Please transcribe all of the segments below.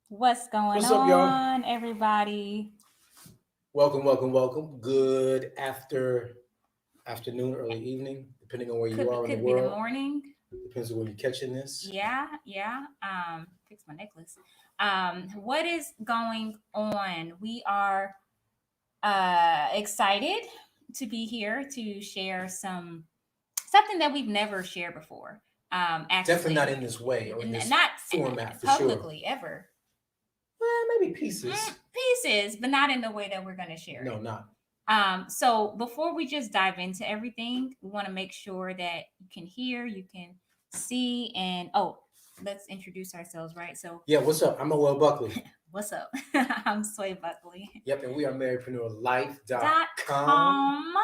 What's going What's up, y'all? on, everybody? Welcome, welcome, welcome. Good afternoon, early evening, depending on where you Could are in the could be the world. morning. Depends on when you're catching this. Yeah, yeah. Fix my necklace. What is going on? We are excited to be here to share something that we've never shared before. Definitely not Actually, in this way or in this not format for sure. publicly ever. Maybe pieces. Pieces, but not in the way that we're going to share it. No, not. So before we just dive into everything, we want to make sure that you can hear, you can see, and let's introduce ourselves, right? So, Yeah, what's up? I'm Noel Buckley. what's up? I'm Sway Buckley. Yep, and we are Dot marriedpreneurlife.com. com.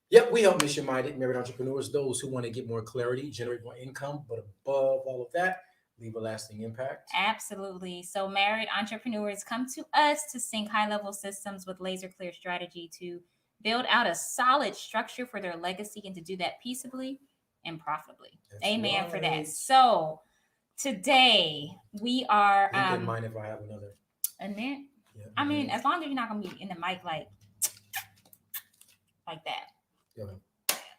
Yep, we help mission-minded married entrepreneurs, those who want to get more clarity, generate more income, but above all of that, leave a lasting impact. Absolutely. So, married entrepreneurs come to us to sync high level systems with laser clear strategy to build out a solid structure for their legacy and to do that peaceably and profitably. That's Amen for that. right. So, today we are He didn't mind if I have another. and then Yeah, I mean, as long as you're not gonna be in the mic like that. yeah.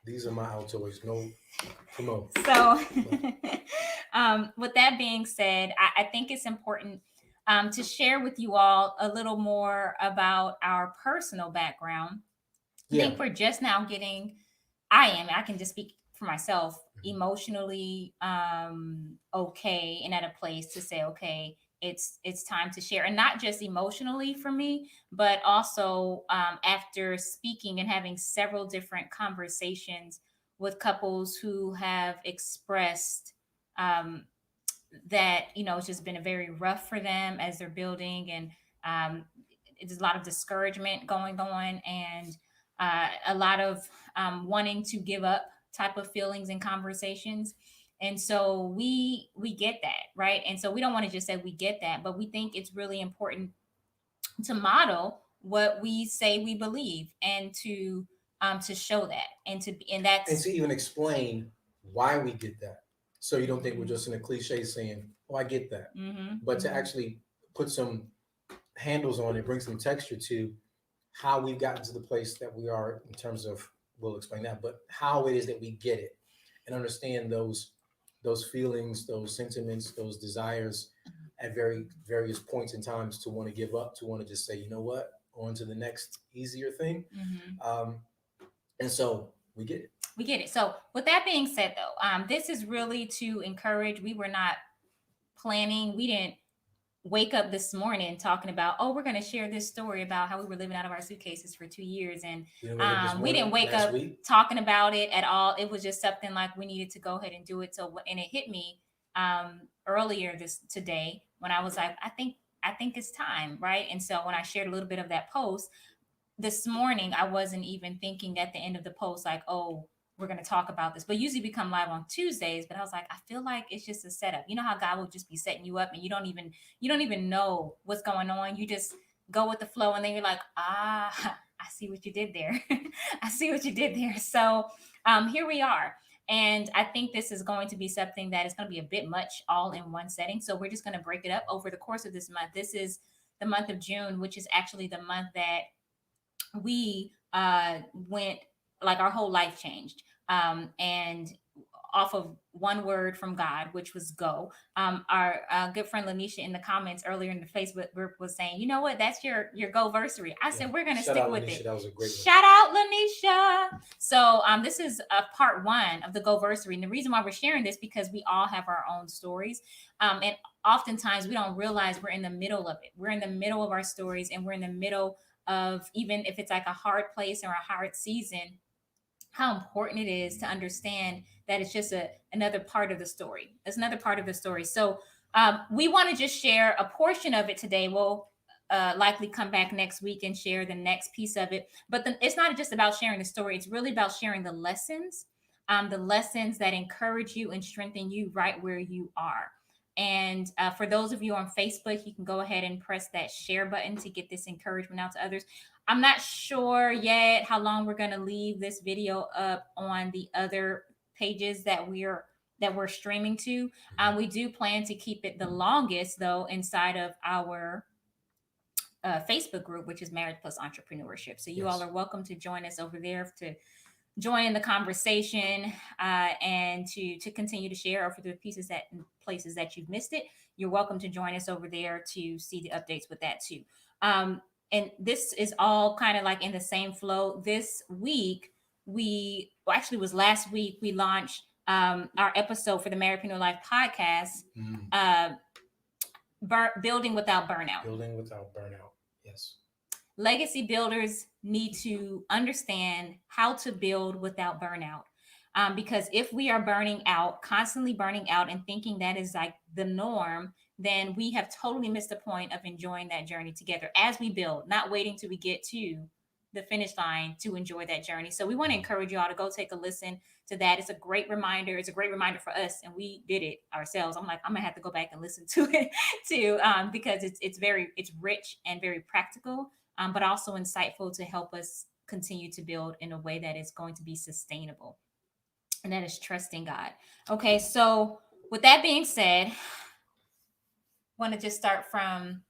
These are my Altoids. No promote. So, with that being said, I think it's important to share with you all a little more about our personal background. I Yeah. think we're just now getting. I can just speak for myself, emotionally okay and at a place to say, okay, it's time to share, and not just emotionally for me, but also after speaking and having several different conversations with couples who have expressed um, that it's just been a very rough for them as they're building, and um, there's a lot of discouragement going on, and a lot of wanting to give up type of feelings and conversations. And so we get that, right? And so we don't want to just say we get that, but we think it's really important to model what we say we believe, and to show that, and And that's to even explain why we get that. So you don't think we're mm-hmm, just in a cliche saying, oh, I get that. mm-hmm, But to mm-hmm. actually put some handles on it, bring some texture to how we've gotten to the place that we are in terms of, we'll explain that, but how it is that we get it and understand those feelings, those sentiments, those desires at very various points in times to want to give up, to want to just say, you know what, on to the next easier thing. Mm-hmm. Um, and so we get it. We get it. So, with that being said, though, this is really to encourage. We were not planning. We didn't wake up this morning talking about, oh, we're going to share this story about how we were living out of our suitcases for 2 years, and We didn't wake up this we didn't morning, wake last up week. talking about it at all. It was just something like we needed to go ahead and do it. So, and it hit me earlier this today when I was like, I think it's time, right? And so when I shared a little bit of that post this morning, I wasn't even thinking at the end of the post, like, oh, we're going to talk about this. But usually we come live on Tuesdays, but I was like, I feel like it's just a setup. You know how God will just be setting you up and you don't even know what's going on. You just go with the flow, and then you're like, I see what you did there. I see what you did there. So here we are. And I think this is going to be something that is going to be a bit much all in one setting. So we're just going to break it up over the course of this month. This is the month of June, which is actually the month that we went, like, our whole life changed, and off of one word from God, which was go. Our good friend Lanisha in the comments earlier in the Facebook group was saying, you know what, that's your GOversary. I Yeah. said, we're going to Shout stick out with Lanisha. it. That was a great one. Shout out Lanisha. So this is a part one of the GOversary. And the reason why we're sharing this, because we all have our own stories. And oftentimes we don't realize we're in the middle of it. We're in the middle of our stories, and we're in the middle of, even if it's like a hard place or a hard season, how important it is to understand that it's just another part of the story. It's another part of the story. So we want to just share a portion of it today. We'll likely come back next week and share the next piece of it. But it's not just about sharing the story. It's really about sharing the lessons that encourage you and strengthen you right where you are. And for those of you on Facebook, you can go ahead and press that share button to get this encouragement out to others. I'm not sure yet how long we're going to leave this video up on the other pages that we're that we're streaming to. Mhm. We do plan to keep it the longest though inside of our Facebook group, which is Marriage Plus Entrepreneurship. So you all Yes. are welcome to join us over there to join in the conversation, and to continue to share, or for the pieces that places that you've missed it, you're welcome to join us over there to see the updates with that too. And this is all kind of like in the same flow. This week, we well, actually was last week, we launched our episode for the Maripino Life podcast, Mm. uh, building without burnout. Building without burnout. Yes. Legacy builders need to understand how to build without burnout. Because if we are burning out, constantly burning out, and thinking that is like the norm, then we have totally missed the point of enjoying that journey together as we build, not waiting till we get to the finish line to enjoy that journey. So we want to Mhm. encourage you all to go take a listen to that. It's a great reminder. It's a great reminder for us, and we did it ourselves. I'm like, I'm gonna have to go back and listen to it too, because it's rich and very practical, but also insightful to help us continue to build in a way that is going to be sustainable, and that is trusting God. Okay, so with that being said, want to just start from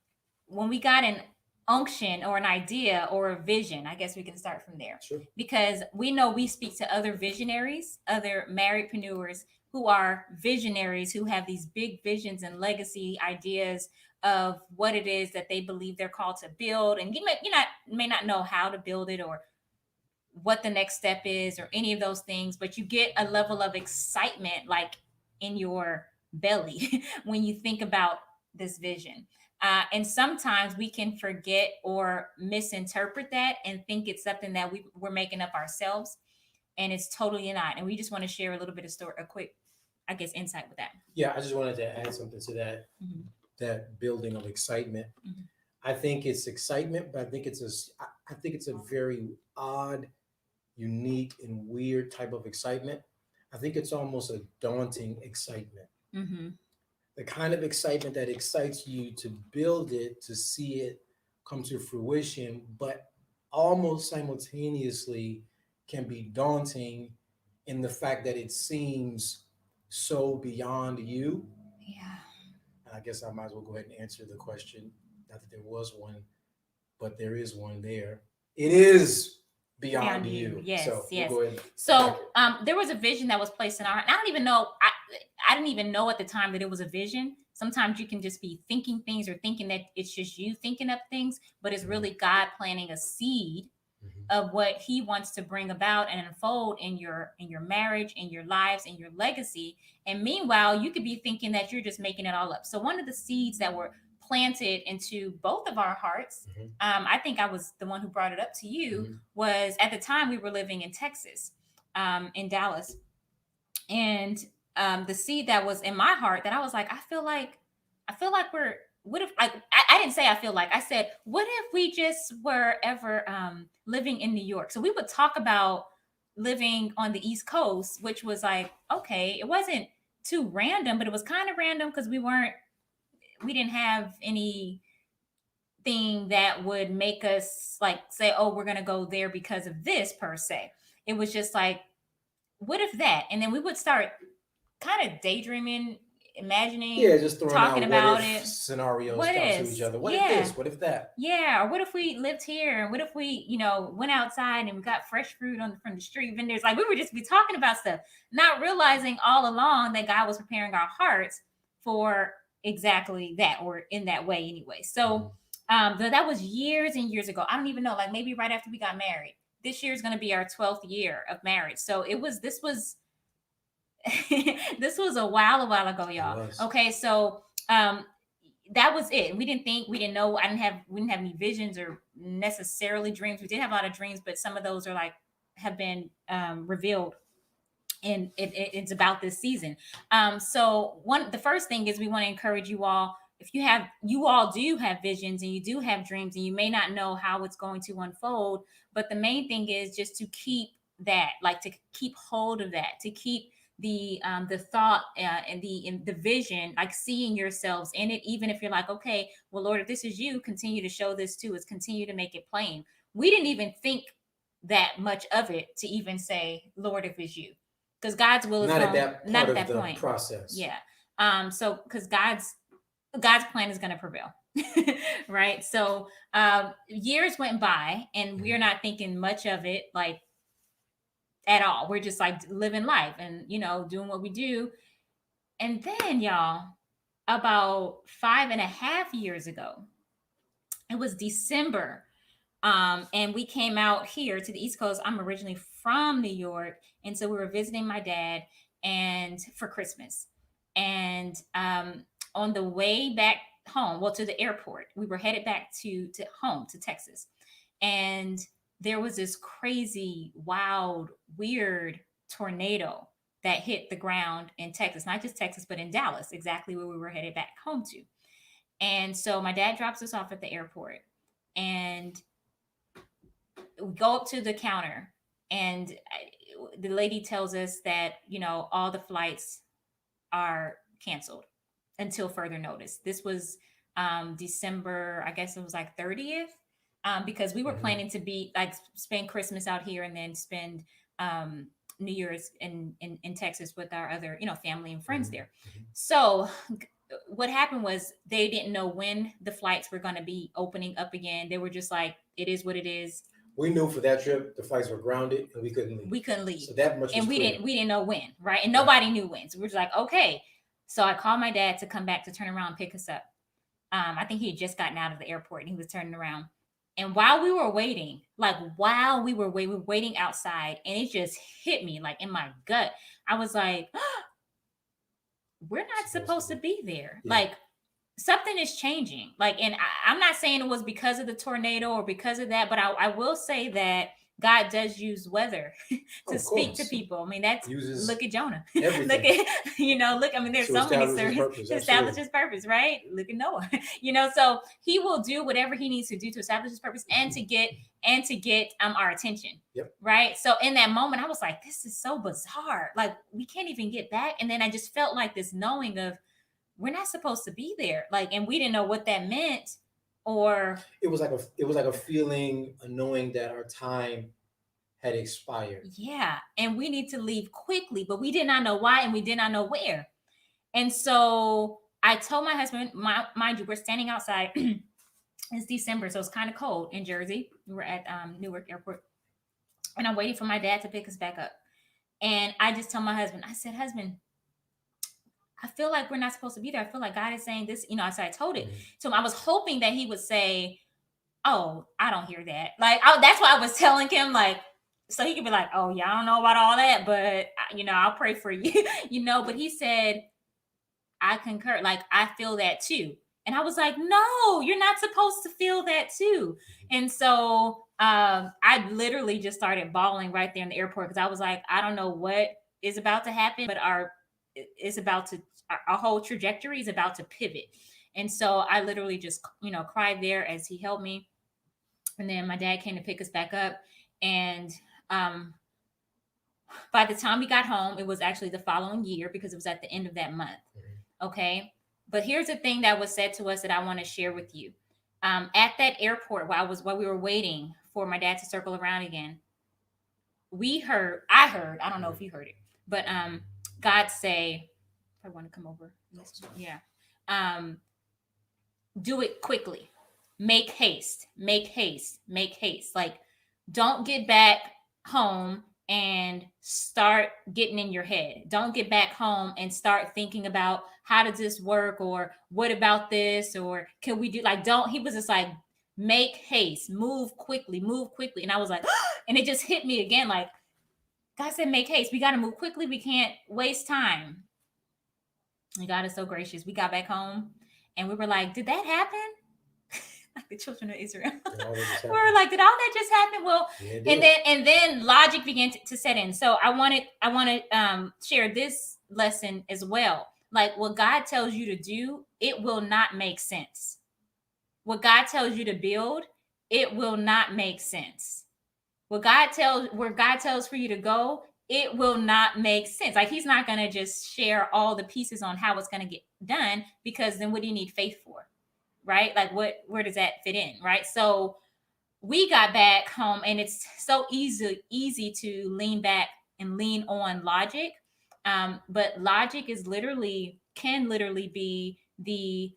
when we got an unction or an idea or a vision. I guess we can start from there, Sure. because we know we speak to other visionaries, other marriedpreneurs who are visionaries, who have these big visions and legacy ideas of what it is that they believe they're called to build. And may not know how to build it, or what the next step is, or any of those things, but you get a level of excitement like in your belly when you think about this vision. And sometimes we can forget or misinterpret that and think it's something that we're making up ourselves, and it's totally not. And we just want to share a little bit of story, a quick, I guess, insight with that. Yeah, I just wanted to add something to that, Mm-hmm. that building of excitement. Mm-hmm. I think it's excitement, but I think it's a very odd, unique, and weird type of excitement. I think it's almost a daunting excitement. Mm-hmm. The kind of excitement that excites you to build it, to see it come to fruition, but almost simultaneously can be daunting in the fact that it seems so beyond you. Yeah. And I guess I might as well go ahead and answer the question. Not that there was one, but there is one there. It is beyond Beyond you. you. Yes, So we'll yes. go ahead and attack So it. there was a vision that was placed in our, and I don't even know, I didn't even know at the time that it was a vision. Sometimes you can just be thinking things, or thinking that it's just you thinking up things, but it's Mhm, really God planting a seed mhm, of what he wants to bring about and unfold in your marriage, in your lives, in your legacy. And meanwhile, you could be thinking that you're just making it all up. So one of the seeds that were planted into both of our hearts, mhm, I think I was the one who brought it up to you, mhm, was at the time we were living in Texas, in Dallas. And the seed that was in my heart, that I was like, I feel like we're, what if I didn't say I feel like, I said, what if we just were ever living in New York? So we would talk about living on the East Coast, which was like, okay, it wasn't too random, but it was kind of random because we didn't have anything that would make us like say, oh, we're gonna go there because of this per se. It was just like, what if that? And then we would start kind of daydreaming, Yeah, imagining, just throwing talking out what about if it. scenarios What to each is? other. What if Yeah. this? What if that? Yeah. Or what if we lived here? And what if we, went outside and we got fresh fruit from the street vendors? Like we would just be talking about stuff, not realizing all along that God was preparing our hearts for exactly that, or in that way anyway. So Mhm. that was years and years ago. I don't even know, like maybe right after we got married. This year is going to be our 12th year of marriage. So this was this was a while ago, It y'all. was. Okay, so that was it. We didn't know. We didn't have any visions or necessarily dreams. We did have a lot of dreams, but some of those are like have been revealed, and it's about this season. So the first thing is we want to encourage you all. If you all do have visions and you do have dreams, and you may not know how it's going to unfold, but the main thing is just to keep that, like to keep hold of that, to keep the thought, and the vision, like seeing yourselves in it, even if you're like, okay, well, Lord, if this is you, continue to show this to us, continue to make it plain. We didn't even think that much of it to even say, Lord, if it's you, because God's will is Not at going that not part at of that the point. process. Yeah. So because God's plan is going to prevail. Right. So years went by and we're Mhm. not thinking much of it, like at all. We're just like living life and, doing what we do. And then, y'all, about 5.5 years ago, it was December. And we came out here to the East Coast. I'm originally from New York. And so we were visiting my dad and for Christmas. And on the way back home, well, to the airport, we were headed back to home to Texas. And there was this crazy, wild, weird tornado that hit the ground in Texas, not just Texas, but in Dallas, exactly where we were headed back home to. And so my dad drops us off at the airport and we go up to the counter and the lady tells us that, all the flights are canceled until further notice. This was December, I guess it was like 30th, because we were Mhm. planning to be like spend Christmas out here and then spend um, New Year's in Texas with our other, family and friends Mhm. there. Mhm. So what happened was they didn't know when the flights were going to be opening up again. They were just like, it is what it is. We knew for that trip the flights were grounded and we couldn't leave. We couldn't leave, So that much was and we clear. didn't we didn't know when, right? And Right. nobody knew when. So we're just like, okay. So I called my dad to come back to turn around and pick us up. I think he had just gotten out of the airport and he was turning around. And while we were waiting, we were waiting outside, and it just hit me like in my gut. I was like, we're not supposed to be there. Yeah. Like something is changing. Like, and I'm not saying it was because of the tornado or because of that, but I will say that God does use weather to Of speak to course. people. I mean, that's Uses look at Jonah. Look everything at look. I mean, there's to so many establish his stories purpose. to establish Absolutely. his purpose, right? Look at Noah. So he will do whatever he needs to do to establish his purpose and to get our attention. Yep. Right. So in that moment, I was like, this is so bizarre. Like we can't even get back. And then I just felt like this knowing of we're not supposed to be there. Like, and we didn't know what that meant. Or It was like a feeling, a knowing that our time had expired. yeah, and we need to leave quickly, but we did not know why and we did not know where. And so I told my husband, mind you, we're standing outside. It's December, so it's kind of cold in Jersey. We're at Newark Airport, and I'm waiting for my dad to pick us back up. And I just tell my husband, I said, husband, I feel like we're not supposed to be there. I feel like God is saying this, So I told it Mhm. to him. I was hoping that he would say, oh, I don't hear that. Like, that's why I was telling him, like, so he could be like, oh, yeah, I don't know about all that, but, I'll pray for you, But he said, I concur. Like, I feel that too. And I was like, no, you're not supposed to feel that too. And so I literally just started bawling right there in the airport because I was like, I don't know what is about to happen, but our whole trajectory is about to pivot. And so I literally just, cried there as he helped me. And then my dad came to pick us back up. And um, by the time we got home, it was actually the following year because it was at the end of that month. Okay. But here's the thing that was said to us that I want to share with you. At that airport while we were waiting for my dad to circle around again, I heard, I don't know if you heard it, but God say, if I want to come over. Yeah. Um, do it quickly. Make haste, make haste, make haste. Like, don't get back home and start getting in your head. Don't get back home and start thinking about how does this work or what about this or can we do like don't he was just like make haste, move quickly, move quickly. And I was like, and it just hit me again like God said make haste. We got to move quickly. We can't waste time. And God is so gracious. We got back home and we were like, did that happen? Like the children of Israel. We were like, did all that just happen? Well, Yeah, and then logic began to set in. So I want to share this lesson as well. Like what God tells you to do, it will not make sense. What God tells you to build, it will not make sense. Where God tells for you to go, it will not make sense. Like he's not going to just share all the pieces on how it's going to get done because then what do you need faith for? Right? Like where does that fit in? Right? So we got back home and it's so easy to lean back and lean on logic. But logic is literally can literally be the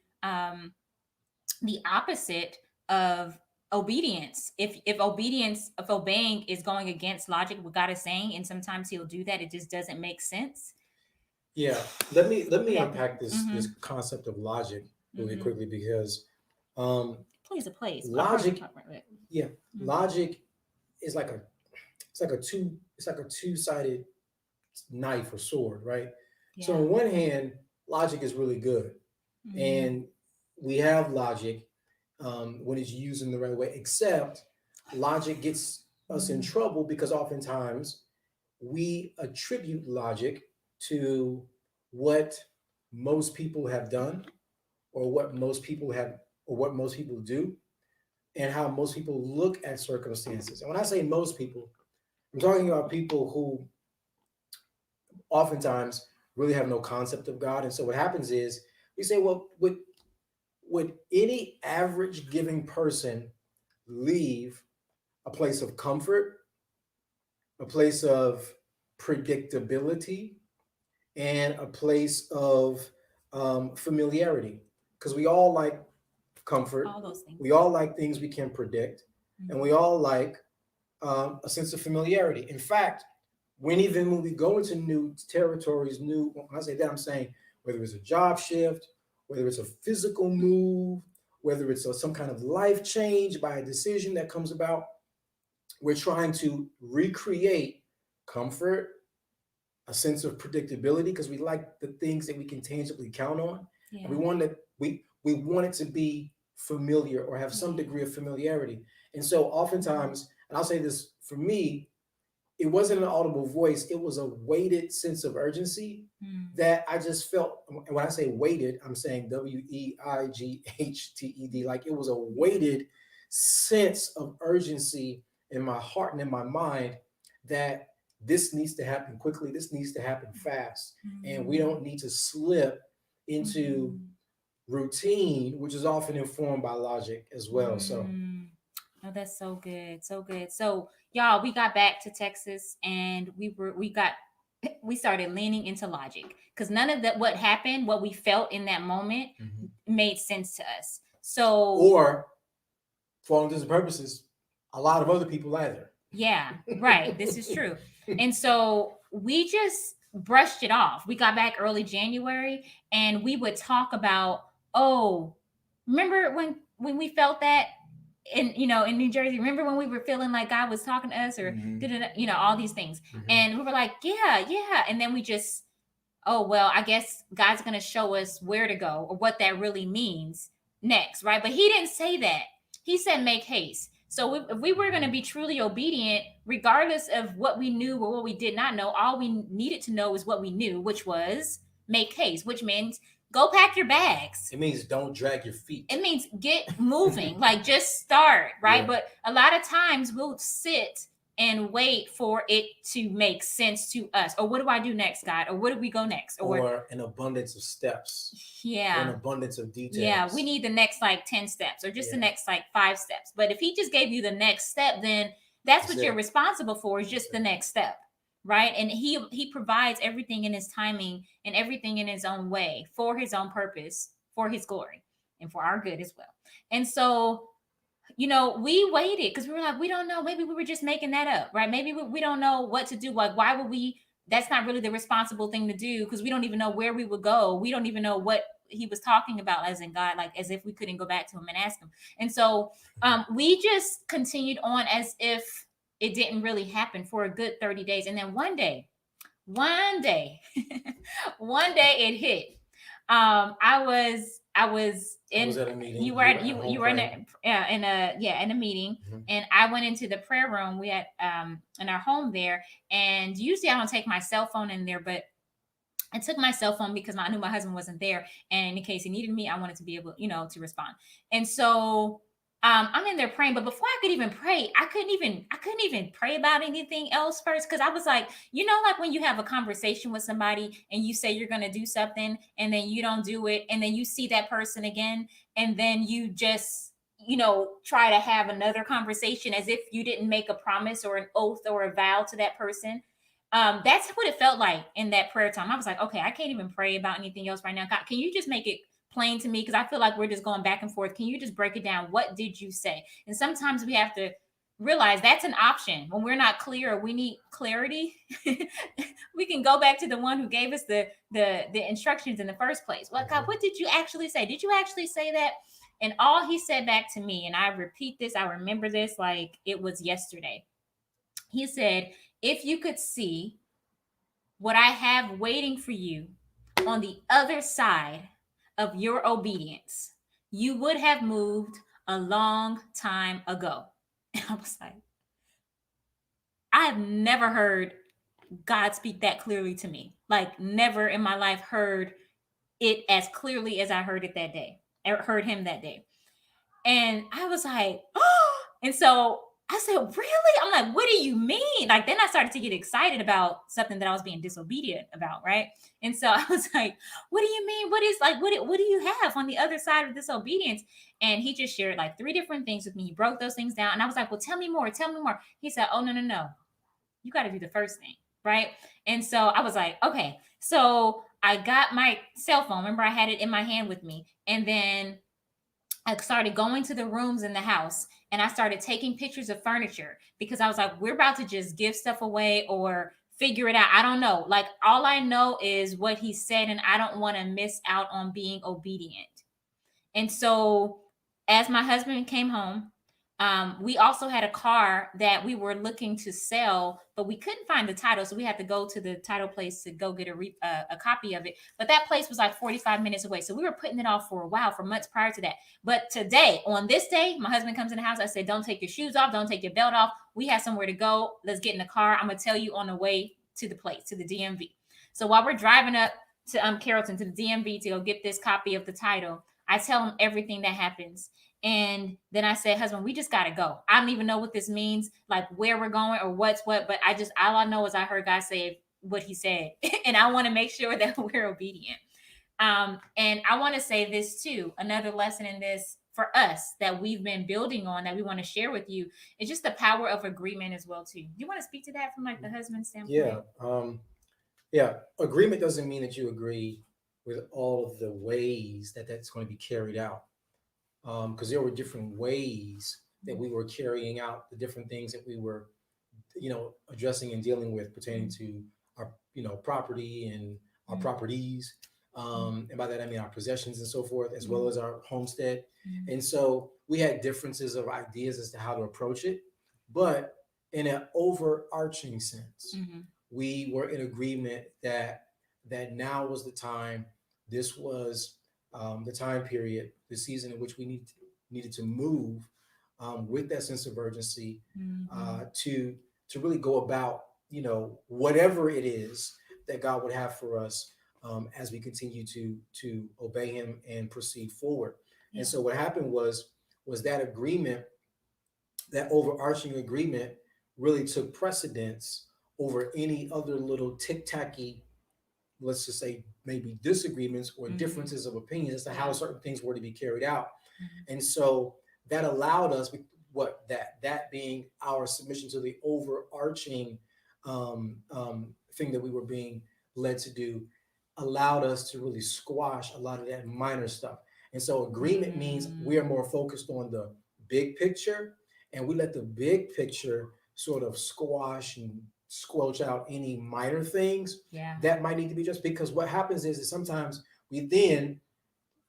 opposite of obedience. If obeying is going against logic, what God is saying, and sometimes He'll do that, it just doesn't make sense. Yeah, let me We have to. unpack this Mm-hmm. concept of logic really Mm-hmm. quickly because um, Please, a place. I heard you logic, talk about it. yeah, Mm-hmm. logic is like a it's like a two-sided knife or sword, right? So Yeah. on one hand, logic is really good, Mm-hmm. and we have logic when it's used in the right way. Except logic gets us in Mm-hmm. trouble because oftentimes we attribute logic to what most people have done or what most people have or what most people do and how most people look at circumstances. And when I say most people, I'm talking about people who oftentimes really have no concept of God. And so what happens is we say, well, would any average giving person leave a place of comfort, a place of predictability, and a place of familiarity? Because we all like All comfort, those things. we all like things we can predict, and we Mm-hmm. all like a sense of familiarity. In fact, when we go into new territories, new, when I say that, I'm saying whether it's a job shift, whether it's a physical move, whether it's some kind of life change by a decision that comes about, we're trying to recreate comfort, a sense of predictability, because we like the things that we can tangibly count on, and Yeah. we want it to be familiar or have some Yeah. degree of familiarity. And so oftentimes, and I'll say this for me, it wasn't an audible voice, it was a weighted sense of urgency Mm. that I just felt. And when I say weighted, I'm saying WEIGHTED, like it was a Yeah. weighted sense of urgency in my heart and in my mind that this needs to happen quickly, this needs to happen fast, and we Mm. don't need to slip into Mm. routine, which is often informed by logic as well. So Mm. Oh, that's so good. So good. So, y'all, we got back to Texas and we started leaning into logic because none of that, what happened, what we felt in that moment mhm. made sense to us. So, Or for all intents and purposes, a lot of other people either. yeah, right. This is true. And so we just brushed it off. We got back early January and we would talk about, oh, remember when we felt that in New Jersey? Remember when we were feeling like God was talking to us or Mhm. did it, all these things. Mhm. And we were like, yeah, yeah. And then we just, oh, well, I guess God's going to show us where to go or what that really means next, right? But He didn't say that. He said, make haste. So if we were going to be truly obedient, regardless of what we knew or what we did not know, all we needed to know is what we knew, which was make haste, which means go pack your bags. It means don't drag your feet. It means get moving, like just start, right? Yeah. But a lot of times we'll sit and wait for it to make sense to us. Or what do I do next, God? Or where do we go next? Or an abundance of steps, or an Yeah, abundance of yeah, we details. need the next like 10 steps or just the Yeah, next like 5 steps. But if He just gave you the next step, then that's that's what you're it. responsible for, is That's just the it. next step. Right. And he provides everything in His timing and everything in His own way for His own purpose, for His glory, and for our good as well. And so, we waited because we were like, we don't know. Maybe we were just making that up, right? Maybe we don't know what to do. Like, why would we? That's not really the responsible thing to do because we don't even know where we would go. We don't even know what He was talking about, as in God, like as if we couldn't go back to Him and ask Him. And so we just continued on as if it didn't really happen for a good 30 days. And then one day, one day it hit. I was I was in at a meeting. you were You were at, at you home you were in praying. a meeting, Mhm. and I went into the prayer room. We had in our home there, and usually I don't take my cell phone in there, but I took my cell phone because I knew my husband wasn't there, and in case he needed me, I wanted to be able, to respond. And so I'm in there praying, but before I could even pray, I couldn't even pray about anything else first because I was like, like when you have a conversation with somebody and you say you're going to do something and then you don't do it, and then you see that person again, and then you just try to have another conversation as if you didn't make a promise or an oath or a vow to that person. That's what it felt like in that prayer time. I was like, okay, I can't even pray about anything else right now. God, can you just make it plain to me? Because I feel like we're just going back and forth. Can you just break it down? What did you say? And sometimes we have to realize that's an option when we're not clear or we need clarity. We can go back to the one who gave us the instructions in the first place. Well, God, what did you actually say? Did you actually say that? And all he said back to me, and I repeat this, I remember this like it was yesterday. He said, if you could see what I have waiting for you on the other side of your obedience, you would have moved a long time ago. And I was like, I have never heard God speak that clearly to me. Like, never in my life heard it as clearly as I heard it that day, or heard him that day. And I was like, oh, and so I said, really? I'm like, what do you mean? Like, then I started to get excited about something that I was being disobedient about, right? And so I was like, what do you mean? What is like, what do you have on the other side of disobedience? And he just shared like three different things with me. He broke those things down. And I was like, well, tell me more, tell me more. He said, oh, no, no, no. You got to do the first thing, right? And so I was like, okay. So I got my cell phone. Remember, I had it in my hand with me. And then I started going to the rooms in the house and I started taking pictures of furniture because I was like, we're about to just give stuff away or figure it out. I don't know. Like, all I know is what he said, and I don't want to miss out on being obedient. And so, as my husband came home, we also had a car that we were looking to sell, but we couldn't find the title, so we had to go to the title place to go get a copy of it. But that place was like 45 minutes away, so we were putting it off for a while, for months prior to that. But today, on this day, my husband comes in the house. I said, "Don't take your shoes off. Don't take your belt off. We have somewhere to go. Let's get in the car. I'm gonna tell you on the way to the place, to the DMV." So while we're driving up to Carrollton to the DMV to go get this copy of the title, I tell him everything that happens. And then I said, husband, we just got to go. I don't even know what this means, like where we're going or what's what. But all I know is I heard God say what he said. And I want to make sure that we're obedient. And I want to say this too. Another lesson in this for us that we've been building on that we want to share with you is just the power of agreement as well too. Do you want to speak to that from like the husband Yeah. standpoint? Yeah. Agreement doesn't mean that you agree with all of the ways that that's going to be carried out. Because there were different ways that we were carrying out the different things that we were, addressing and dealing with pertaining to our, property and our Mm-hmm. properties. And by that, I mean our possessions and so forth, as well Mm-hmm. as our homestead. Mm-hmm. And so we had differences of ideas as to how to approach it. But in an overarching sense, Mm-hmm. we were in agreement that now was the time. This was the time period, the season in which we needed to move with that sense of urgency Mm-hmm. to really go about whatever it is that God would have for us as we continue to obey Him and proceed forward. And Yeah. so what happened was that agreement, that overarching agreement, really took precedence over any other little tic tacky, let's just say maybe disagreements or Mm-hmm. differences of opinions as to how Yeah. certain things were to be carried out. Mm-hmm. And so that allowed us, what that being our submission to the overarching thing that we were being led to do, allowed us to really squash a lot of that minor stuff. And so agreement means we are Mm-hmm. more focused on the big picture, and we let the big picture sort of squash and squelch out any minor things Yeah. that might need to be just, because what happens is sometimes we then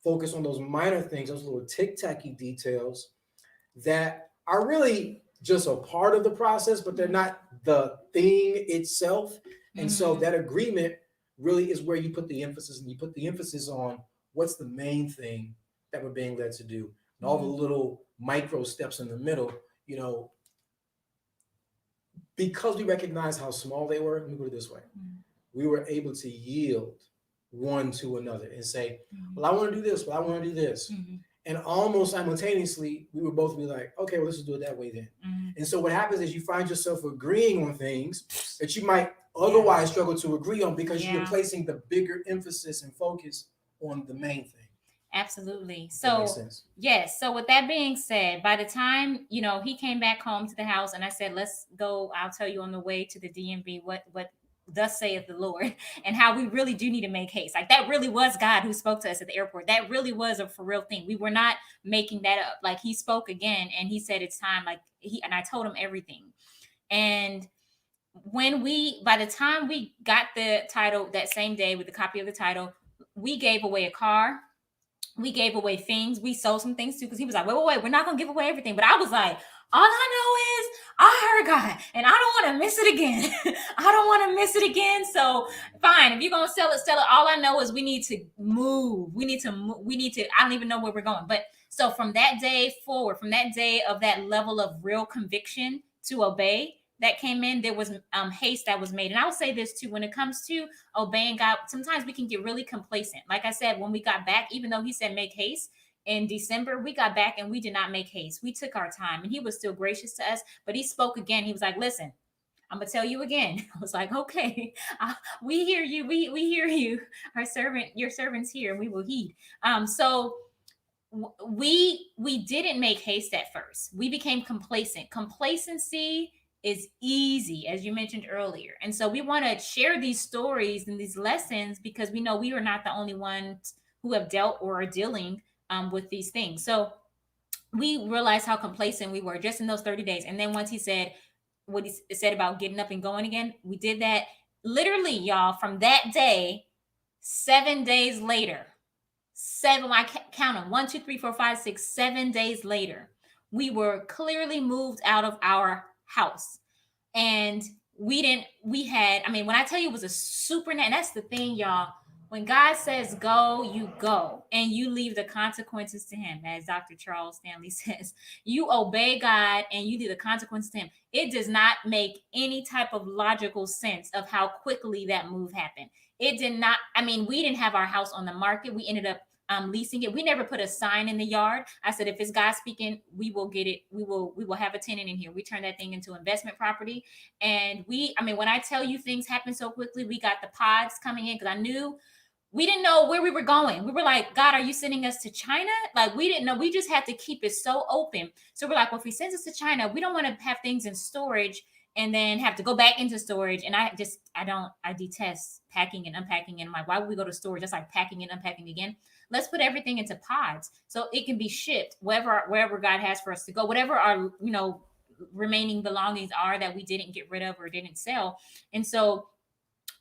focus on those minor things, those little tic-tacky details that are really just a part of the process, but they're not the thing itself. And so Mm-hmm. that agreement really is where you put the emphasis, and you put the emphasis on what's the main thing that we're being led to do. And all the Mm-hmm. little micro steps in the middle, you know, because we recognize how small they were, let me put it this way, we were able to yield one to another and say, Mm-hmm. well, I want to do this, well, I want to do this. Mm-hmm. And almost simultaneously, we would both be like, okay, well, let's just do it that way then. Mm-hmm. And so what happens is you find yourself agreeing on things that you might Yeah. otherwise struggle to agree on because you're Yeah. placing the bigger emphasis and focus on the main thing. Absolutely. If that makes So, sense. yes. So, with that being said, by the time he came back home to the house, and I said, "Let's go. I'll tell you on the way to the DMV what thus saith the Lord, and how we really do need to make haste. Like that really was God who spoke to us at the airport. That really was a for real thing. We were not making that up. Like he spoke again and he said it's time. Like and I told him everything. And by the time we got the title that same day with the copy of the title, we gave away a car, we gave away things, we sold some things too, because he was like, wait, we're not gonna give away everything. But I was like, all I know is I heard God and I don't want to miss it again. I don't want to miss it again. So fine, if you're gonna sell it. All I know is we need to move. We need to I don't even know where we're going. But so from that day forward, from that day of that level of real conviction to obey that came in, there was haste that was made. And I will say this too, when it comes to obeying God, sometimes we can get really complacent. Like I said, when we got back, even though he said make haste in December, we got back and we did not make haste. We took our time and he was still gracious to us, but he spoke again. He was like, listen, I'm gonna tell you again. I was like, okay, we hear you. We hear you. Your servant's here, and we will heed. So we didn't make haste at first. We became complacent. Complacency is easy, as you mentioned earlier. And so we want to share these stories and these lessons because we know we are not the only ones who have dealt or are dealing with these things. So we realized how complacent we were just in those 30 days. And then once he said what he said about getting up and going again, we did that. Literally, y'all, from that day, 7 days later, I count them 1, 2, 3, 4, 5, 6, 7 days later, we were clearly moved out of our house. And we had, I mean, when I tell you it was a and that's the thing, y'all. When God says go, you go, and you leave the consequences to him, as Dr. Charles Stanley says. You obey God and you leave the consequences to him. It does not make any type of logical sense of how quickly that move happened. It did not, I mean, we didn't have our house on the market. We ended up leasing it. We never put a sign in the yard. I said, if it's God speaking, we will get it. We will have a tenant in here. We turned that thing into investment property. And when I tell you things happen so quickly, we got the pods coming in because we didn't know where we were going. We were like, God, are you sending us to China? Like, we didn't know. We just had to keep it so open. So we're like, well, if he sends us to China, we don't want to have things in storage and then have to go back into storage. And I detest packing and unpacking. And I'm like, why would we go to storage? That's like packing and unpacking again. Let's put everything into pods so it can be shipped wherever God has for us to go, whatever our, remaining belongings are that we didn't get rid of or didn't sell. And so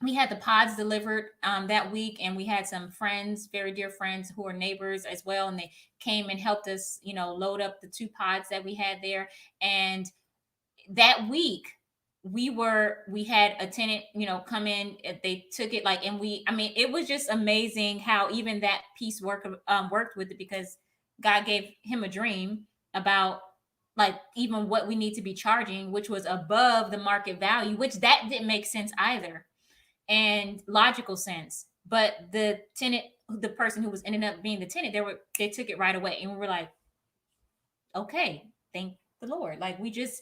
we had the pods delivered that week, and we had some friends, very dear friends who are neighbors as well. And they came and helped us, load up the 2 pods that we had there. And that week, we had a tenant, come in. They took it it was just amazing how even that piece worked with it, because God gave him a dream about like even what we need to be charging, which was above the market value, which that didn't make sense either, and logical sense. But the tenant, the person who was ended up being the tenant, they took it right away, and we were like, okay, thank the Lord. Like, we just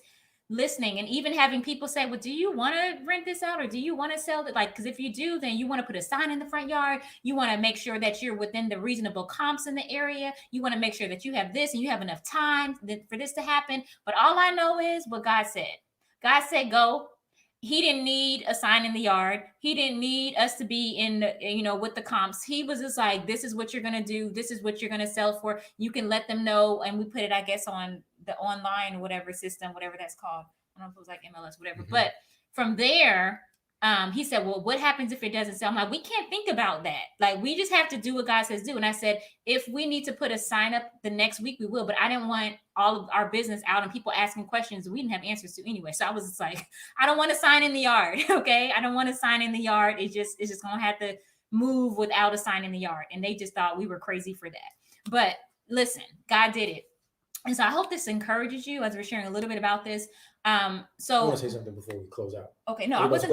listening, and even having people say, well, do you want to rent this out or do you want to sell it? Like, because if you do, then you want to put a sign in the front yard. You want to make sure that you're within the reasonable comps in the area. You want to make sure that you have this and you have enough time for this to happen. But all I know is what God said. God said, go. He didn't need a sign in the yard. He didn't need us to be in, with the comps. He was just like, this is what you're going to do. This is what you're going to sell for. You can let them know. And we put it, I guess, on the online or whatever system, whatever that's called. I don't know if it was like MLS, whatever. Mm-hmm. But from there, he said, well, what happens if it doesn't sell? I'm like, we can't think about that. Like, we just have to do what God says do. And I said, if we need to put a sign up the next week, we will. But I didn't want all of our business out and people asking questions we didn't have answers to anyway. So I was just like, I don't want to sign in the yard. Okay. I don't want to sign in the yard. It's just going to have to move without a sign in the yard. And they just thought we were crazy for that. But listen, God did it. And so I hope this encourages you as we're sharing a little bit about this. So I want to say something before we close out. Okay, I was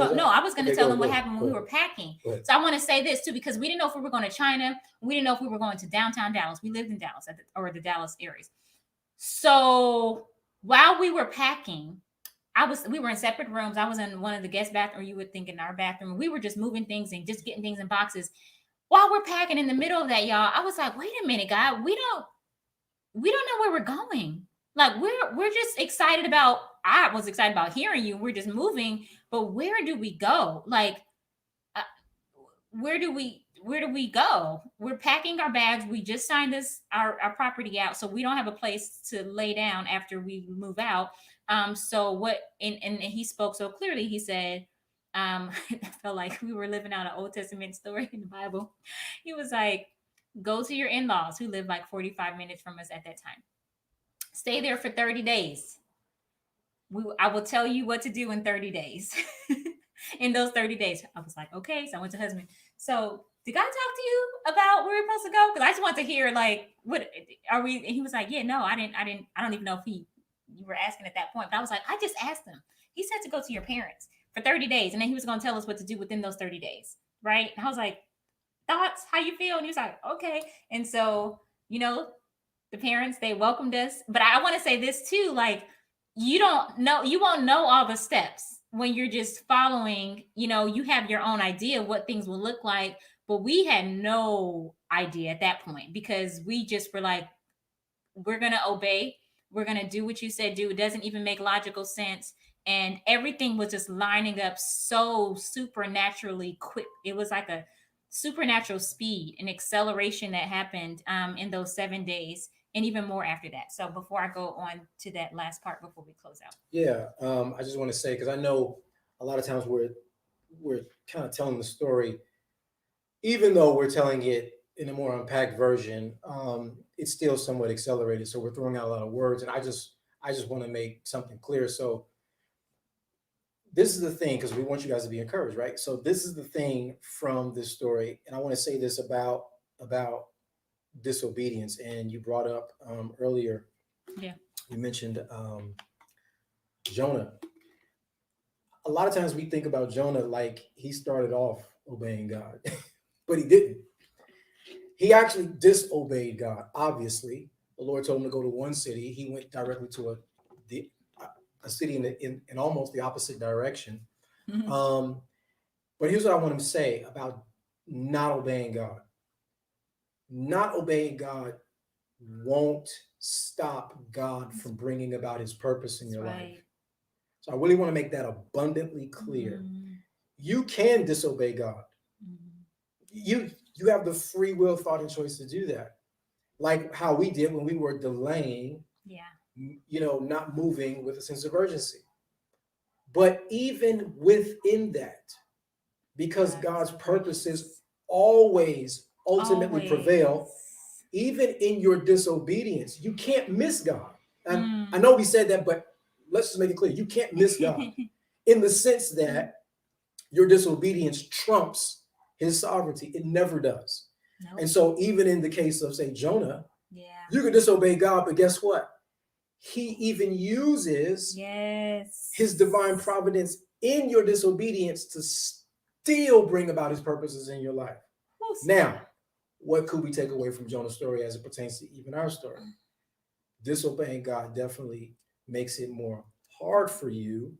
going to tell them what happened when we were packing. So I want to say this too, because we didn't know if we were going to China. We didn't know if we were going to downtown Dallas. We lived in Dallas or the Dallas areas. So while we were packing, we were in separate rooms. I was in one of the guest bathroom. You would think in our bathroom. We were just moving things and just getting things in boxes. While we're packing, in the middle of that, y'all, I was like, wait a minute, God, we don't know where we're going. Like, we're just excited about I was excited about hearing you. We're just moving, but where do we go? Like, uh, where do we go? We're packing our bags. We just signed our property out, so we don't have a place to lay down after we move out. So what? And he spoke so clearly. He said, I felt like we were living out an Old Testament story in the Bible. He was like, go to your in-laws who live like 45 minutes from us at that time. Stay there for 30 days. I will tell you what to do in 30 days. In those 30 days, I was like, okay. So I went to husband. So did God talk to you about where we're supposed to go? Because I just want to hear, like, what are we? And he was like, yeah, no, I don't even know if you were asking at that point. But I was like, I just asked him. He said to go to your parents for 30 days. And then he was going to tell us what to do within those 30 days. Right. And I was like, thoughts? How you feel? And he was like, okay. And so, the parents, they welcomed us. But I want to say this too, like, you won't know all the steps when you're just following. You have your own idea of what things will look like, but we had no idea at that point because we just were like, we're going to obey. We're going to do what you said do. It doesn't even make logical sense. And everything was just lining up so supernaturally quick. It was like a supernatural speed and acceleration that happened in those 7 days, and even more after that. So before I go on to that last part, before we close out. Yeah, I just want to say, because I know a lot of times we're kind of telling the story, even though we're telling it in a more unpacked version, it's still somewhat accelerated. So we're throwing out a lot of words, and I just want to make something clear. So this is the thing, because we want you guys to be encouraged, right? So this is the thing from this story, and I want to say this about disobedience. And you brought up earlier, Yeah. you mentioned Jonah. A lot of times we think about Jonah like he started off obeying God, but he didn't. He actually disobeyed God. Obviously, the Lord told him to go to one city. He went directly to a city in almost the opposite direction. Mhm. Um, but here's what I want him to say about not obeying God. Not obeying God won't stop God from bringing about His purpose in That's your life. right. So I really want to make that abundantly clear. Mhm. You can disobey God. Mhm. You have the free will, thought, and choice to do that. Like how we did when we were delaying, Yeah. not moving with a sense of urgency. But even within that, because God God's is so purposes gracious. always ultimately prevail, Always. even in your disobedience, you can't miss God. And I Mm. know we said that, but let's just make it clear. You can't miss God in the sense that your disobedience trumps His sovereignty. It never does. And Nope. so, even in the case of, say, Jonah, Yeah. you can disobey God, but guess what? He even uses His divine Yes. providence in your disobedience to still bring about His purposes in your life. Who's Now, what could we take away from Jonah's story as it pertains to even our story? Disobeying God definitely makes it more hard for you,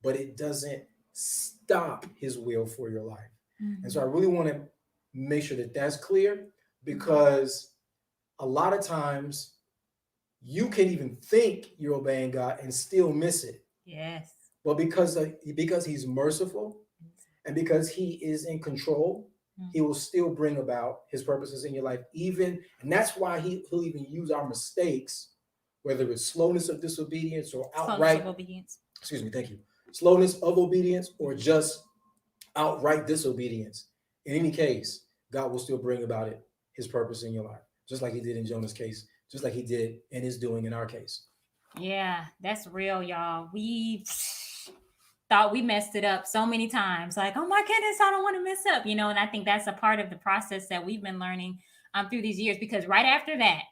but it doesn't stop His will for your life. And so I Mhm. really want to make sure that that's clear, Mhm. because a lot of times you can even think you're obeying God and still miss it. Yes. But because He's merciful and because He is in control, He will Mhm. still bring about His purposes in your life. And that's why He'll even use our mistakes, whether it's slowness of disobedience or Slowness of outright, obedience. excuse me, thank you, slowness of obedience or Mhm. just outright disobedience. In any case, God will still bring about it His purpose in your life, just like He did in Jonah's case, just like He did and is doing in our case. Yeah, that's real, y'all. We thought we messed it up so many times. Like, oh my goodness, I don't want to mess up, And I think that's a part of the process that we've been learning through these years. Because right after that,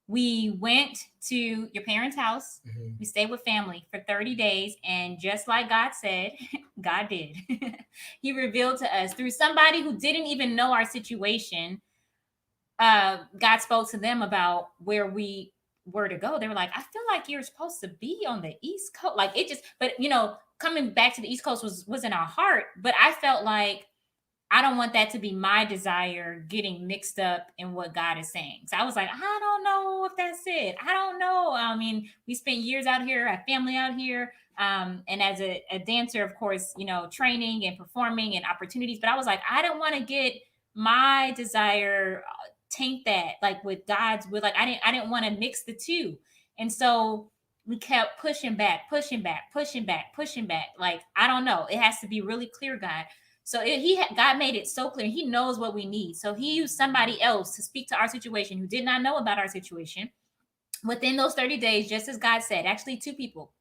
we went to your parents' house. Mhm. We stayed with family for 30 days. And just like God said, God did. He revealed to us through somebody who didn't even know our situation. God spoke to them about where we were to go. They were like, I feel like you're supposed to be on the East Coast. Like it just, but coming back to the East Coast was in our heart. But I felt like I don't want that to be my desire getting mixed up in what God is saying. So I was like, I don't know if said. I don't know. I mean, we spent years out here, I have family out here. And as a dancer, of course, training and performing and opportunities. But I was like, I don't want to get my desire taint that like with God's will. Like I didn't want to mix the two. And so we kept pushing back, pushing back, pushing back, pushing back. Like, I don't know. It has to be really clear, God. So God made it so clear. He knows what we need. So he used somebody else to speak to our situation who did not know about our situation. Within those 30 days, just as God said, actually two people,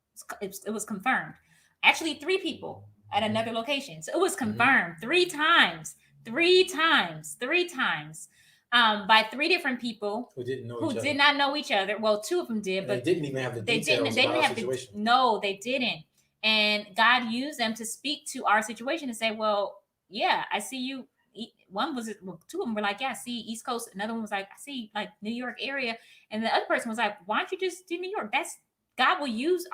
it was confirmed. Actually, three people at another location. So it was confirmed three times, by three different people who didn't know who each did other. not know each other. Well, two of them did, And but they didn't even have the they details didn't. They about didn't our have situation. no, they didn't. And God used them to speak to our situation and say, "Well, yeah, I see you." One was, well, two of them were like, "Yeah, I see East Coast." Another one was like, "I see like New York area," and the other person was like, "Why don't you just do New York?" That's God will use.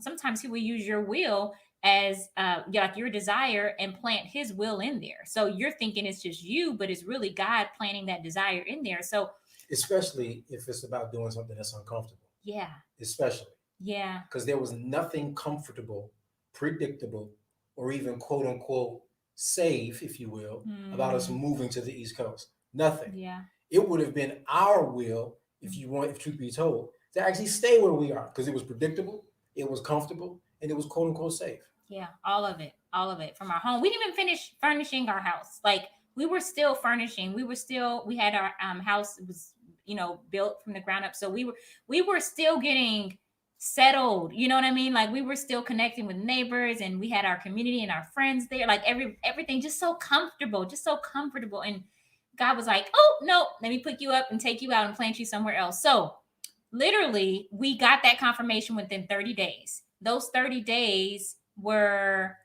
Sometimes He will use your will as like your desire and plant His will in there. So you're thinking it's just you, but it's really God planting that desire in there. So especially if it's about doing something that's uncomfortable. yeah, Especially. yeah, Because there was nothing comfortable, predictable, or even quote unquote safe, if you will, about us moving to the East Coast. Nothing. yeah. It would have been our will, if truth be told, to actually stay where we are because it was predictable, it was comfortable, and it was quote unquote safe. Yeah, all of it from our home. We didn't even finish furnishing our house. Like we were still furnishing. We had our house was built from the ground up. So we were still getting settled. You know what I mean? Like we were still connecting with neighbors, and we had our community and our friends there. Like everything just so comfortable, just so comfortable. And God was like, "Oh no, let me pick you up and take you out and plant you somewhere else." So literally, we got that confirmation within 30 days. Those 30 days were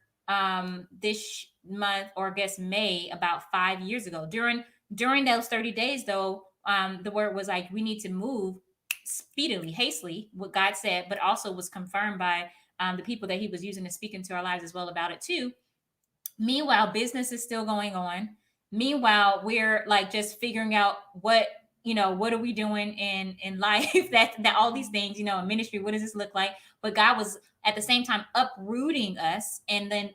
this month, or I guess May, about 5 years ago. During those 30 days though, the word was like, we need to move speedily, hastily, what God said, but also was confirmed by the people that He was using to speak into our lives as well about it too. Meanwhile, business is still going on. Meanwhile, we're like just figuring out what are we doing in life, that all these things, in ministry, what does this look like? But God was at the same time uprooting us and then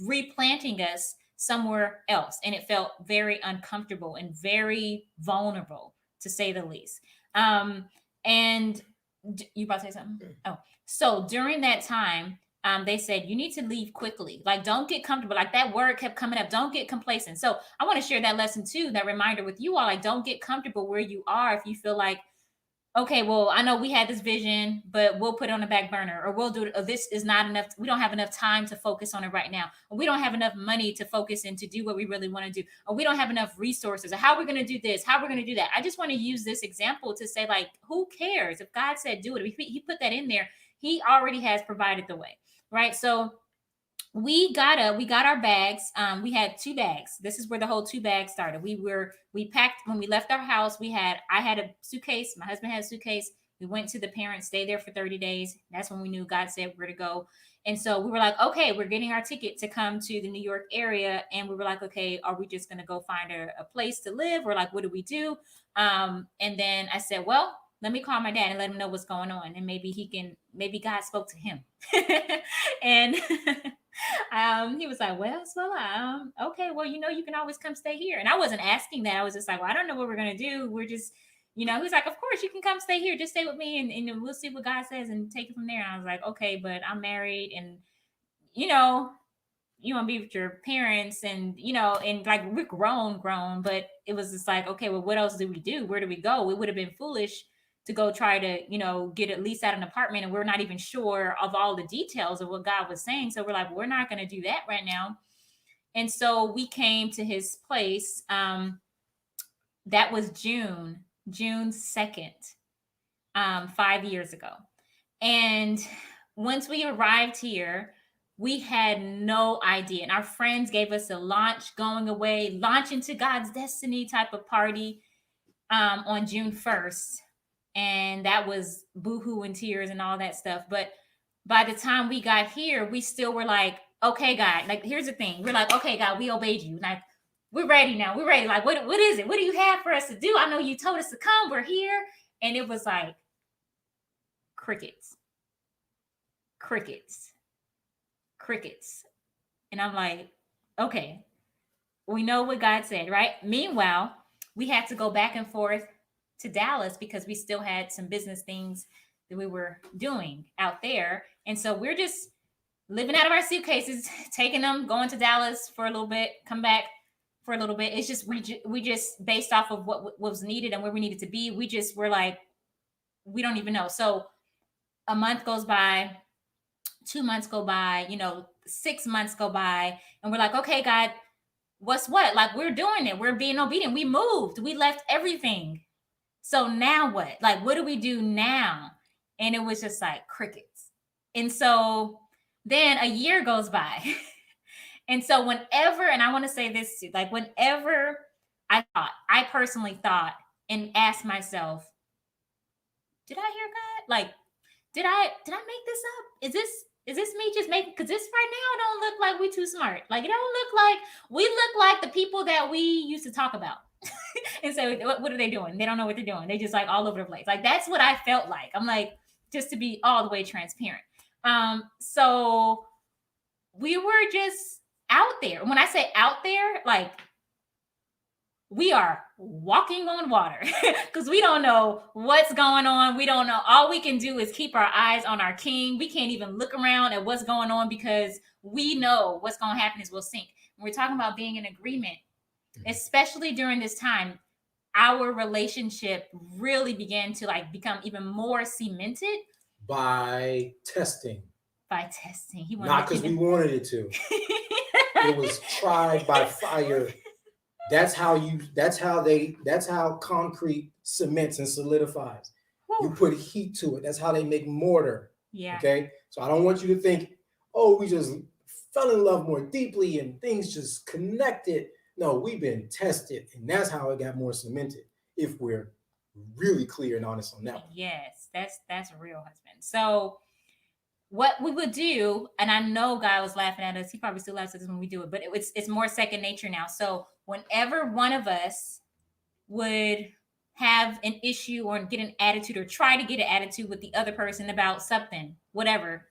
replanting us somewhere else. And it felt very uncomfortable and very vulnerable, to say the least. And you about to say something? Oh, so during that time, they said you need to leave quickly. Like, don't get comfortable. Like that word kept coming up. Don't get complacent. So I want to share that lesson too, that reminder with you all. Like, don't get comfortable where you are if you feel like, okay, well, I know we had this vision, but we'll put it on the back burner, or we'll do it. Or this is not enough. We don't have enough time to focus on it right now. Or we don't have enough money to focus and to do what we really want to do. Or we don't have enough resources. Or how we're going to do this, how we're going to do that. I just want to use this example to say, like, who cares if God said do it? If He put that in there, He already has provided the way, right? So we got our bags. We had two bags. This is where the whole two bags started. We packed when we left our house. I had a suitcase. My husband had a suitcase. We went to the parents, stayed there for 30 days. That's when we knew God said we're to go. And so we were like, okay, we're getting our ticket to come to the New York area. And we were like, okay, are we just going to go find a place to live? Or like, what do we do? And then I said, well, let me call my dad and let him know what's going on. And maybe God spoke to him. And he was like, well, so okay, well, you can always come stay here. And I wasn't asking that. I was just like, well, I don't know what we're gonna do. We're just, he's like, of course you can come stay here. Just stay with me, and we'll see what God says and take it from there. And I was like, okay, but I'm married, and you want to be with your parents, and and like we're grown, but it was just like, okay, well, what else do we do? Where do we go? It would have been foolish to go try to, get at least out an apartment, and we're not even sure of all the details of what God was saying. So we're like, we're not going to do that right now. And so we came to his place. That was June 2nd, 5 years ago. And once we arrived here, we had no idea. And our friends gave us a launch into God's destiny type of party on June 1st. And that was boohoo and tears and all that stuff. But by the time we got here, we still were like, okay, God, like, here's the thing. We're like, okay, God, we obeyed you. Like, we're ready now. We're ready. Like, what is it? What do you have for us to do? I know you told us to come. We're here. And it was like, Crickets, crickets, crickets. And I'm like, okay, we know what God said, right? Meanwhile, we had to go back and forth to Dallas because we still had some business things that we were doing out there. And so we're just living out of our suitcases, taking them, going to Dallas for a little bit, come back for a little bit. It's just we just based off of what was needed and where we needed to be. We just were like, we don't even know. So a month goes by, 2 months go by, 6 months go by, and we're like, okay, God, what's what? Like, we're doing it. We're being obedient. We moved. We left everything. So now what? Like, what do we do now? And it was just like crickets. And so then a year goes by. And so whenever, and I want to say this too, like whenever I personally thought and asked myself, did I hear God? Like, did I make this up? Is this me just making, because this right now don't look like we too smart. Like, it don't look like we look like the people that we used to talk about. And so what are they doing? They don't know what they're doing. They just like all over the place. Like, that's what I felt like. I'm like, just to be all the way transparent. So we were just out there. When I say out there, like, we are walking on water because we don't know what's going on. We don't know. All we can do is keep our eyes on our King. We can't even look around at what's going on because we know what's going to happen is we'll sink. When we're talking about being in agreement, especially during this time, our relationship really began to like become even more cemented by testing. He not because we wanted it to. It was tried by fire. That's how concrete cements and solidifies. Woo. You put heat to it. That's how they make mortar. Yeah. Okay. So I don't want you to think, oh, we just fell in love more deeply and things just connected. No, we've been tested, and that's how it got more cemented. If we're really clear and honest on that one. Yes, that's a real husband. So what we would do, and I know God was laughing at us. He probably still laughs at us when we do it, but it's more second nature now. So whenever one of us would have an issue or get an attitude or try to get an attitude with the other person about something, whatever,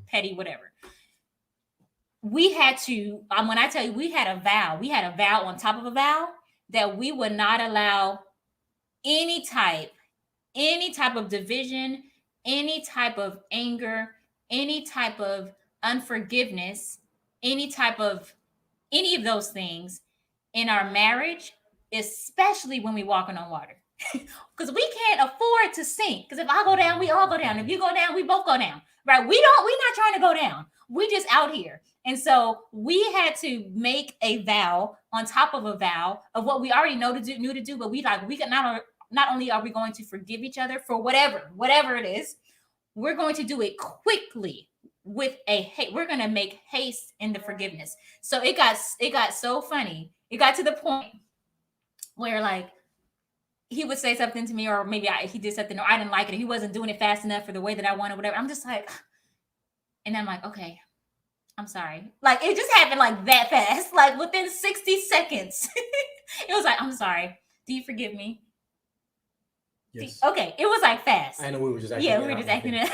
petty, whatever, we had to, when I tell you, we had a vow on top of a vow that we would not allow any type of division, any type of anger, any type of unforgiveness, any of those things in our marriage, especially when we walking on water. Because we can't afford to sink. Because if I go down, we all go down. If you go down, we both go down. Right? We're not trying to go down. We just out here. And so we had to make a vow on top of a vow of what we already knew to do, but we can not only are we going to forgive each other for whatever it is, we're going to do it quickly with we're going to make haste in the forgiveness. So it got so funny. It got to the point where like he would say something to me, or maybe he did something, or I didn't like it. He wasn't doing it fast enough for the way that I wanted, whatever. I'm just like, and I'm like, okay, I'm sorry. Like, it just happened like that fast, like within 60 seconds. It was like, I'm sorry. Do you forgive me? Yes. Okay, it was like fast. I know we were just acting. Yeah, we were just acting it.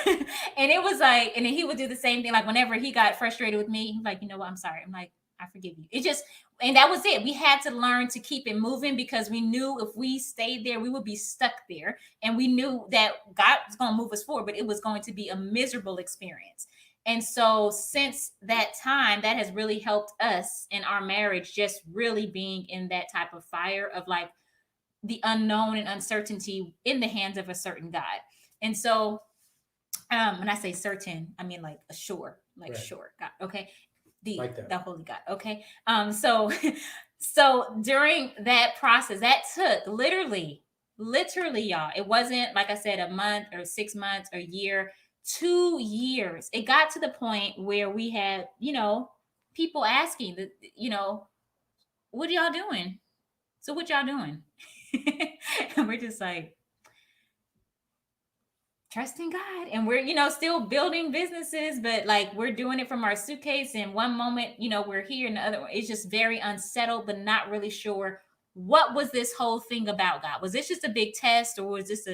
And it was like, and then he would do the same thing. Like whenever he got frustrated with me, he's like, you know what? I'm sorry. I'm like, I forgive you. It just, and that was it. We had to learn to keep it moving because we knew if we stayed there, we would be stuck there. And we knew that God was going to move us forward, but it was going to be a miserable experience. And so since that time, that has really helped us in our marriage, just really being in that type of fire of like the unknown and uncertainty in the hands of a certain God. And so when I say certain, I mean like a sure, like right. Sure God. Okay. The holy God. Okay. So during that process, that took literally y'all, it wasn't like I said, a month or 6 months or a year, 2 years. It got to the point where we had, people asking that, what are y'all doing? So what y'all doing? And we're just like trusting God, and we're still building businesses, but like we're doing it from our suitcase. And one moment we're here, and the other it's just very unsettled, but not really sure what was this whole thing about. God, was this just a big test, or was this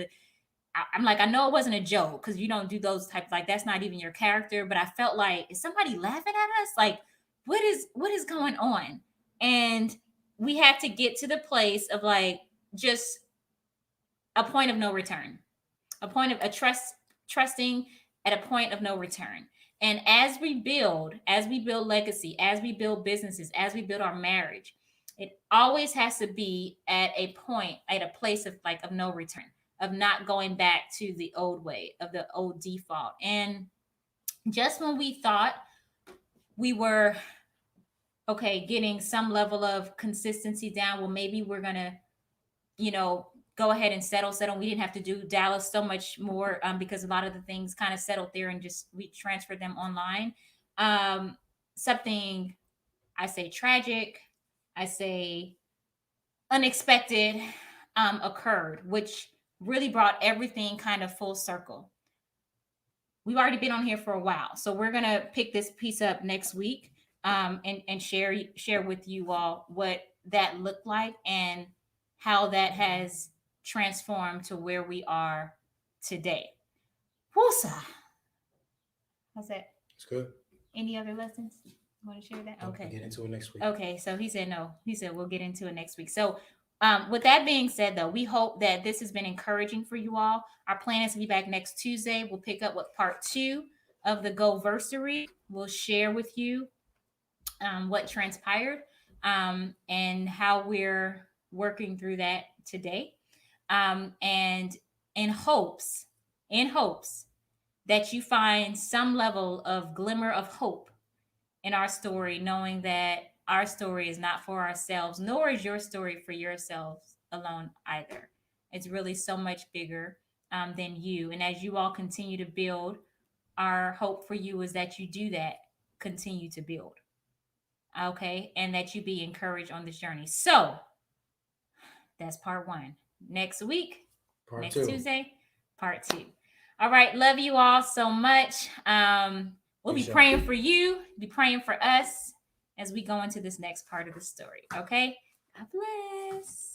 I'm like, I know it wasn't a joke because you don't do those types, like that's not even your character. But I felt like, is somebody laughing at us? Like, what is going on? And we had to get to the place of like just a point of no return, a point of a trusting at a point of no return. And as we build legacy, as we build businesses, as we build our marriage, it always has to be at a point, at a place of like of no return, of not going back to the old way, of the old default. And just when we thought we were okay, getting some level of consistency down, well, maybe we're gonna, go ahead and settle. We didn't have to do Dallas so much more, because a lot of the things kind of settled there and just we transferred them online. Um, Something, I say tragic, I say unexpected, occurred, which really brought everything kind of full circle. We've already been on here for a while, so we're gonna pick this piece up next week, and share with you all what that looked like and how that has transformed to where we are today. Woosa. How's that? It's good. Any other lessons? Want to share that? We'll Okay. get into it next week. Okay, so he said no. He said we'll get into it next week. So, with that being said, though, we hope that this has been encouraging for you all. Our plan is to be back next Tuesday. We'll pick up with part 2 of the GOversary. We'll share with you, what transpired, and how we're working through that today, and in hopes that you find some level of glimmer of hope in our story, knowing that our story is not for ourselves, nor is your story for yourselves alone either. It's really so much bigger, than you. And as you all continue to build, our hope for you is that you do that, continue to build. Okay. And that you be encouraged on this journey. So that's part 1. Next week, Part next 2. Tuesday, part 2. All right. Love you all so much. We'll be Peace out. praying for you, be praying for us as we go into this next part of the story. Okay. God bless.